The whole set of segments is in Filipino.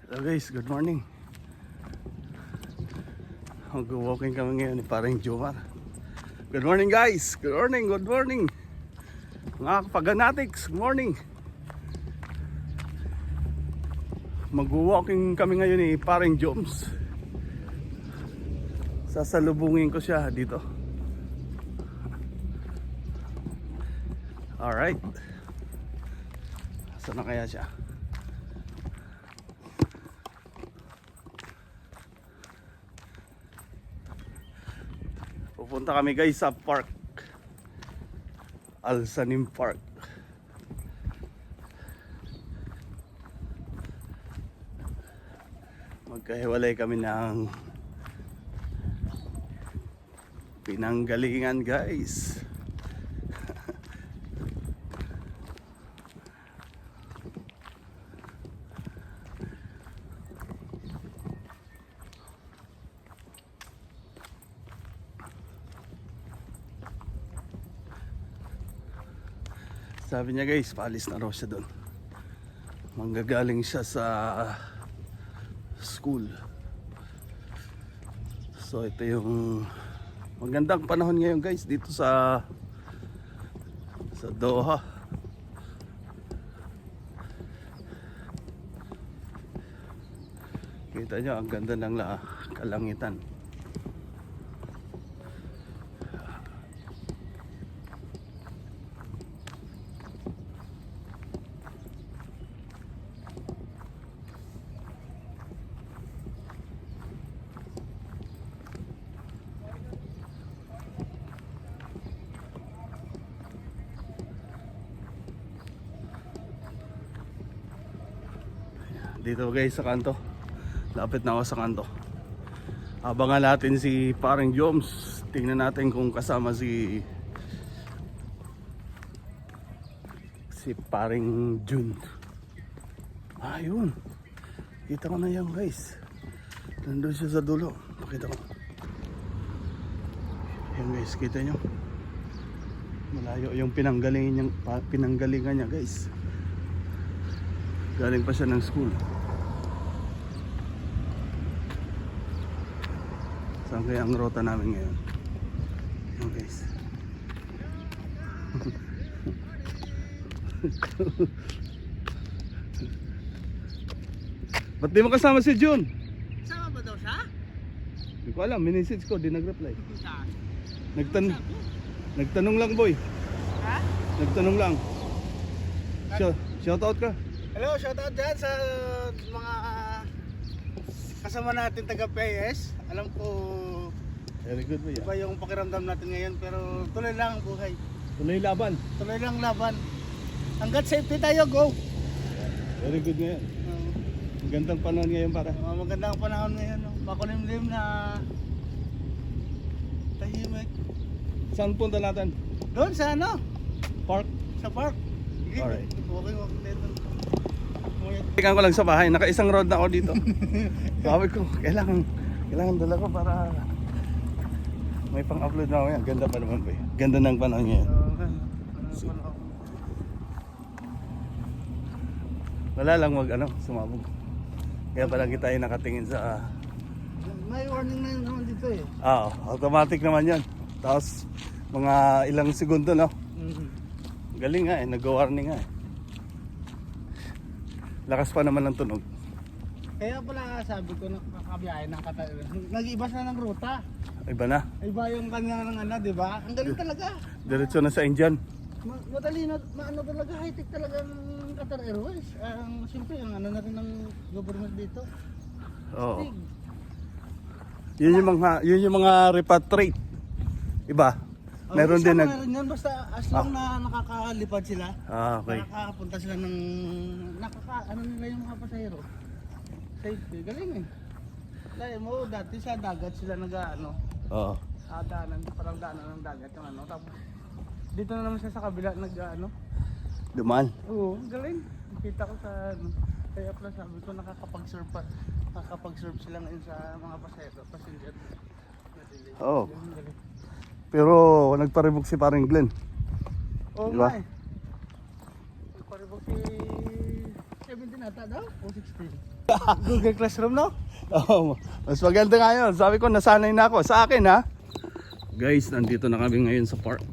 Hello guys, good morning. Mag-walking kami ngayon ni parang Jomar. Good morning guys, good morning, good morning. Mga kapaganatics, good morning. Mag-walking kami ngayon ni parang Joms. Sasalubungin ko siya dito. Alright. Saan na kaya siya? Pupunta kami guys sa park, Alsanim Park. Magkahiwalay kami ng pinanggalingan guys. Sabi niya guys, paalis na raw siya doon. Manggagaling siya sa school. So ito yung magandang panahon ngayon guys dito sa Doha. Kita nyo ang ganda ng kalangitan. Dito guys sa kanto. Lapit na ako sa kanto. Abangan natin si parang Joms. Tingnan natin kung kasama si paring Jun. Ayun. Kita ko na yan guys. Nandun siya sa dulo. Pakita ko. Yan guys, kita nyo. Malayo yung pinanggalingan niya guys. Galing pa siya ng school. Saan kaya ang rota namin ngayon? Ayan guys. Ba't di mo kasama si Jun? Sama ba daw siya? Hindi ko alam, minisage ko, di nag-reply. Saan? Nagtanong lang boy. Ha? Nagtanong lang. Shout out ka. Hello, shoutout dyan sa mga kasama natin taga-PS. Alam ko Very good boy. iba yung pakiramdam natin ngayon, pero tuloy lang ang buhay. Tuloy laban. Tuloy lang laban. Hanggat safety tayo, go! Very good ngayon. Magandang panahon ngayon para. Magandang panahon ngayon. Makulimlim na tahimik. Saan punta natin? Doon sa ano? Park? Sa park. Sige, Alright. walking dito. Tingnan ko lang sa bahay, naka-isang road na ako dito. Sabi ko, kailangan dala ko para may pang-upload na ako yan. Ganda pa naman boy. Ganda ng panahon ngayon. Wala lang sumabog. Kaya pala kita ay nakatingin sa May warning na yun naman dito eh. automatic naman yan. Tapos mga ilang segundo no. Galing nga nag-warning nga Lakas pa naman ng tunog. Kaya pala sabi ko nakakabiyahe ng Qatar. Nag-iba na ng ruta. Iba na. Iba yung kanya ng di ba? Ang galing talaga. Diretso na sa Indian. Matalino, maano talaga, high-tech talaga ng Qatar Airways. Siyempre, ang ano na rin ng government dito. Oo. Big. Yun yung mga repatriate. Iba. Meron din Meron yun, basta as long na nakakalipad sila. okay. Nakakapunta sila ng ano nila yung mga pasahero. Safety, galing eh. Dahil mo, dati sa dagat sila Oo. parang daanan ng dagat yung tapos dito na naman siya sa kabila Duman. Oo, galing. Kita ko sa kaya pala sabi ko nakakapag-serve sila ngayon sa mga passenger. Oo. Pero nagparibok si parang Glenn. Oo Diba? nga eh. Nagparibok si 79. ata daw? O 16? Google Classroom, no? Oh, mas maganda nga yun. Sabi ko, nasanay na ako. Sa akin ha. Guys, nandito na kami ngayon sa park.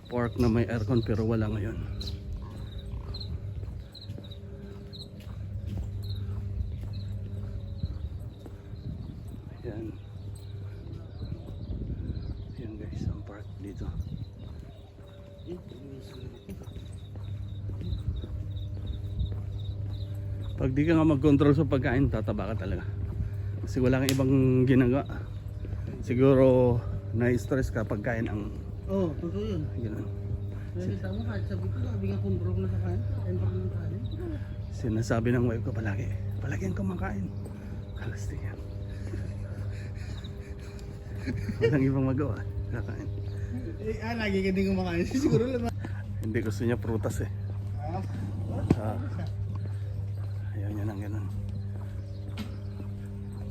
Park na may aircon pero wala ngayon. Yan. Yan guys, ang park dito. Pag di ka nga mag-control sa pagkain, tataba ka talaga. Kasi wala kang ibang ginagawa. Siguro na-stress ka pagkain ang Oo, totoo yun. gano'n. Nakikita mo kahit sabi ko, sabi nga control na sa kain. Kain pa ng kain. Sinasabi ng wife ko palagi ang kumakain. Kalastig yan. Walang ibang magawa. Kakain. Lagi ka din kumakain. Siguro lang. Hindi gusto niya prutas eh. Ah. Ayaw niya ng ganun.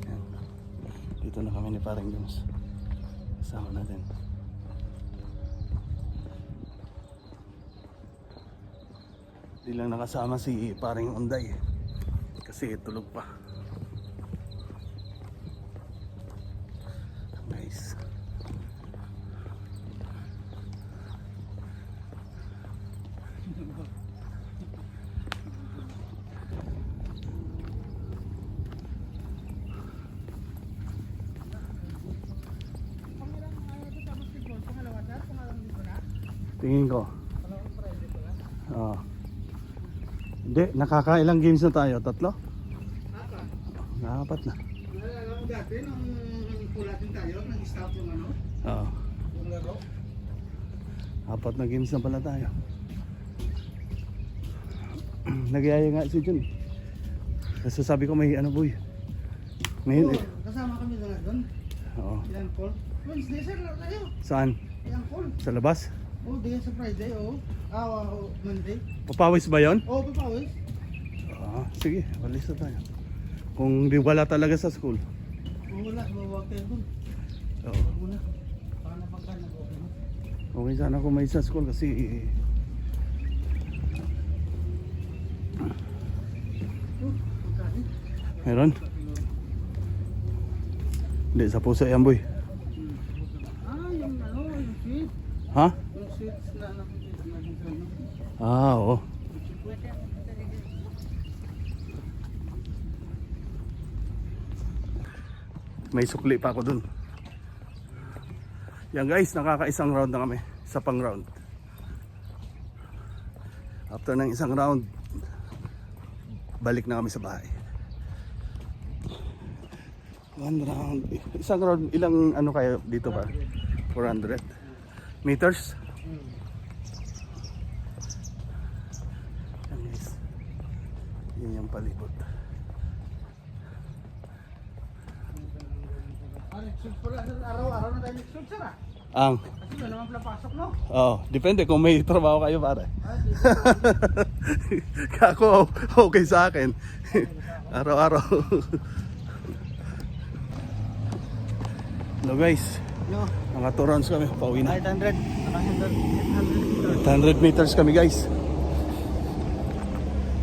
Yan. Dito na kami ni Paring Jones. Kasama natin. Di lang nakasama si Paring Unday kasi tulog pa. Guys. Tingin ko. Oo. Hindi, nakakailang games na tayo? Tatlo? Apat na. Naalala ko dati nung pulatin tayo, nag-stop yung ano, Oo. yung laro. Apat na games na pala tayo. Nagyaya nga si Jun. Kasi sabi ko may ano boy. May Oo, kasama kami na nga doon. Oo. Ilang call. Wednesday sir, laro tayo. Saan? Ilang call. Sa labas? Oh, di sa Friday, oh. Monday. Papawis ba yon? Oh, papawis. Sige, walis na tayo. Kung di wala talaga sa school. Oh, wala, mawag tayo doon. Oo. Wag muna. Baka na pagka nag-okay na. Okay sana kung may sa school kasi Pagkain. meron. Hindi, sa puso yan boy. Yung ano, yung sweet. Ha? Yung sweets na nakikita natin sa ano. Oo. May sukli pa ako dun. Yan guys, nakakaisang round na kami. Isa pang round. After ng isang round, balik na kami sa bahay. One round. Isang round, ilang ano kayo dito ba? 400 meters? Yan guys. Yan yung palibot. Nag-shoot pala. Araw-araw na tayo nag-shoot, sir ah. Ang, Kasi wala naman pala pasok, no? depende kung may trabaho kayo pare. Di Ako, okay sa akin. Araw-araw. Hello guys, No, mga 2 rounds kami, pauwi na. 800. 800 meters. 800 meters kami guys.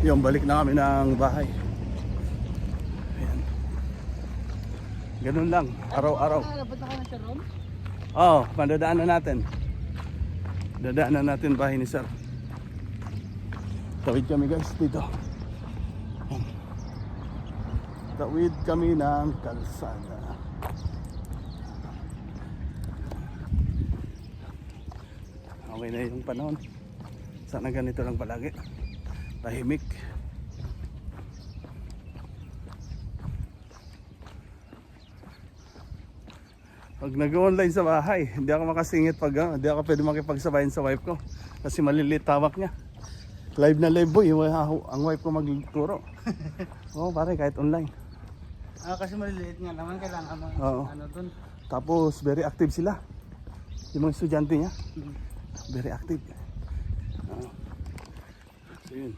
Yung balik na kami ng bahay. Ayan. Ganun lang, araw-araw. Dapat na ka na, sir, Ron? Oo, madadaanan natin. Dadaanan natin bahay ni Sir. Tawid kami guys dito. Ayan. Tawid kami ng kalsada. Okay na yung panahon. Sana ganito lang palagi. Tahimik. Pag nag-online sa bahay, hindi ako makasingit pag hindi ako pwede makipagsabayin sa wife ko. Kasi malilit tawak niya. Live na live boy, ang wife ko magturo. Oo pare, kahit online. Kasi maliliit nga naman, kailangan mo Oo. ano dun. Tapos very active sila. Yung mga estudyante niya, very active. So yun.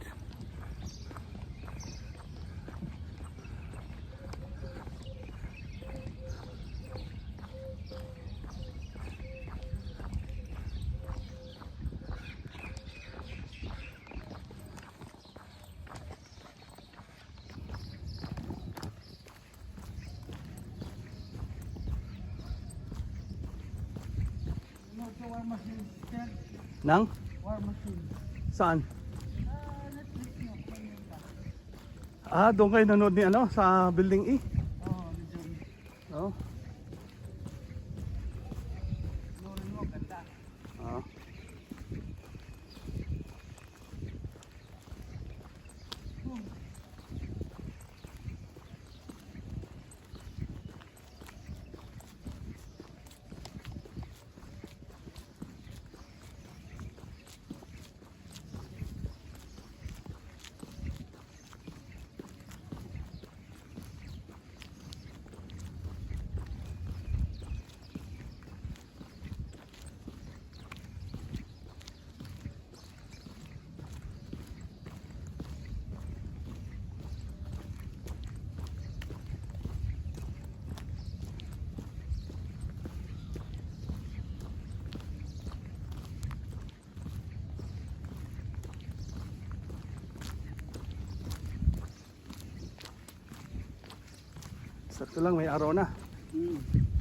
War Machine. Sir, Nang? War Machine. Saan? Netflix nyo. Ganyan ka. Ah, doon kayo nanood ni ano, sa Building E. Oo, medyo. Oo. Nurin mo, ganda. Ah. Sakto lang, may araw na. Hmm.